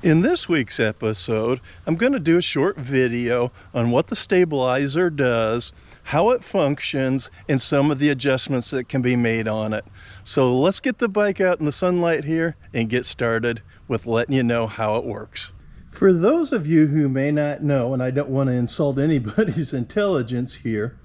In this week's episode, I'm going to do a short video on what the stabilizer does, how it functions, and some of the adjustments that can be made on it. So let's get the bike out in the sunlight here and get started with letting you know how it works. For those of you who may not know, and I don't want to insult anybody's intelligence here,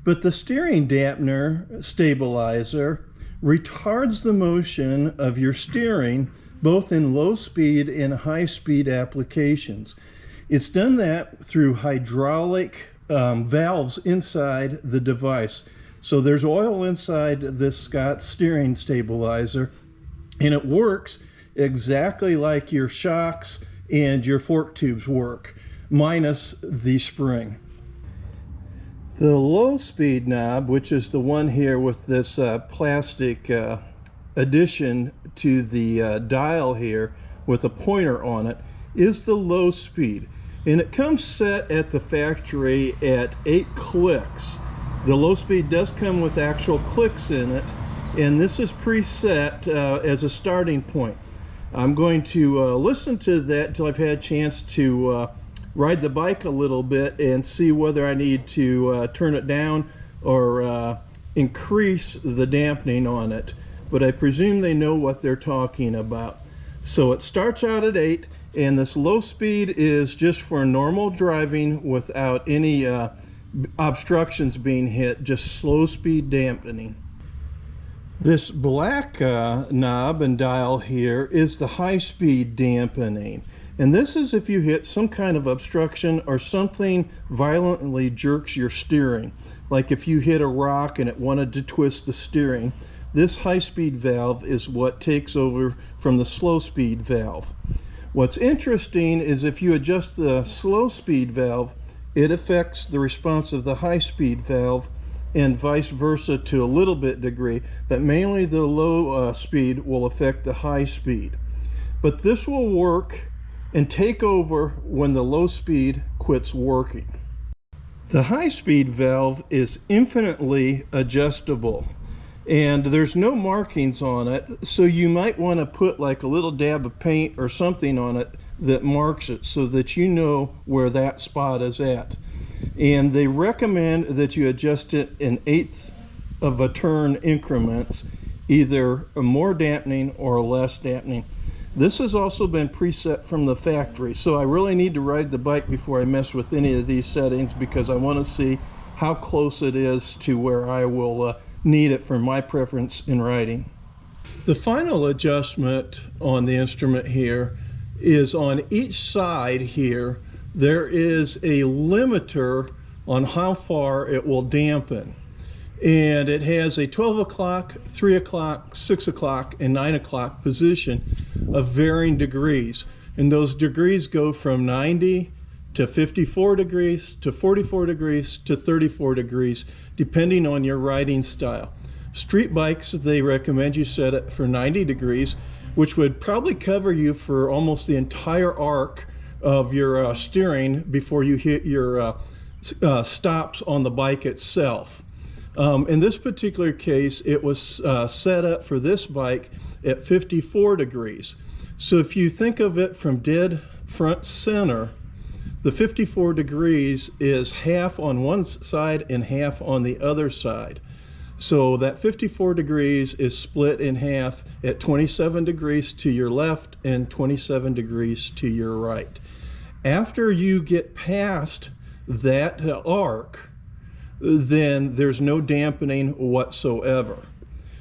but the steering dampener stabilizer retards the motion of your steering both in low speed and high speed applications. It's done that through hydraulic valves inside the device. So there's oil inside this Scott steering stabilizer, and it works exactly like your shocks and your fork tubes work, minus the spring. The low speed knob, which is the one here with this plastic addition to the dial here with a pointer on it, is the low speed, and it comes set at the factory at 8 clicks. The low speed does come with actual clicks in it, and this is preset as a starting point. I'm going to listen to that until I've had a chance to ride the bike a little bit and see whether I need to turn it down or increase the dampening on it. But I presume they know what they're talking about. So it starts out at 8, and this low speed is just for normal driving without any obstructions being hit, just slow speed dampening. This black knob and dial here is the high speed dampening. And this is if you hit some kind of obstruction or something violently jerks your steering. Like if you hit a rock and it wanted to twist the steering. This high-speed valve is what takes over from the slow-speed valve. What's interesting is if you adjust the slow-speed valve, it affects the response of the high-speed valve and vice versa to a little bit degree, but mainly the low speed will affect the high speed. But this will work and take over when the low speed quits working. The high-speed valve is infinitely adjustable, and there's no markings on it, so you might want to put like a little dab of paint or something on it that marks it so that you know where that spot is at. And they recommend that you adjust it in 1/8 of a turn increments, either more dampening or less dampening. This has also been preset from the factory, so I really need to ride the bike before I mess with any of these settings, because I want to see how close it is to where I will need it for my preference in riding. The final adjustment on the instrument here is on each side here. There is a limiter on how far it will dampen, and it has a 12 o'clock, 3 o'clock, 6 o'clock, and 9 o'clock position of varying degrees, and those degrees go from 90 to 54 degrees to 44 degrees to 34 degrees, depending on your riding style. Street bikes, they recommend you set it for 90 degrees, which would probably cover you for almost the entire arc of your steering before you hit your stops on the bike itself. In this particular case, it was set up for this bike at 54 degrees. So if you think of it from dead front center, the 54 degrees is half on one side and half on the other side. So that 54 degrees is split in half at 27 degrees to your left and 27 degrees to your right. After you get past that arc, then there's no dampening whatsoever.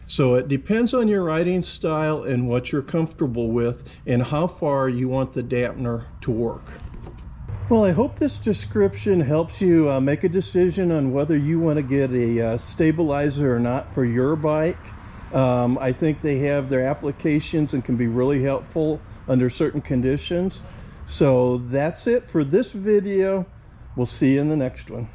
So it depends on your riding style and what you're comfortable with and how far you want the dampener to work. Well, I hope this description helps you make a decision on whether you want to get a stabilizer or not for your bike. I think they have their applications and can be really helpful under certain conditions. So that's it for this video. We'll see you in the next one.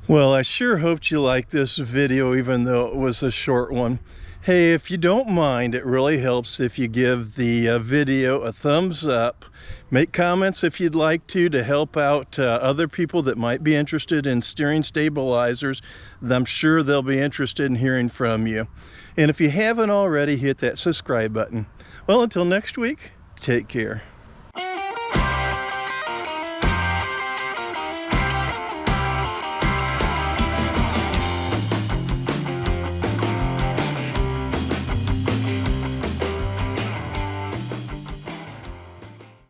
Well, I sure hoped you liked this video, even though it was a short one. Hey, if you don't mind, it really helps if you give the video a thumbs up. Make comments if you'd like to help out other people that might be interested in steering stabilizers. I'm sure they'll be interested in hearing from you. And if you haven't already, hit that subscribe button. Well, until next week, take care.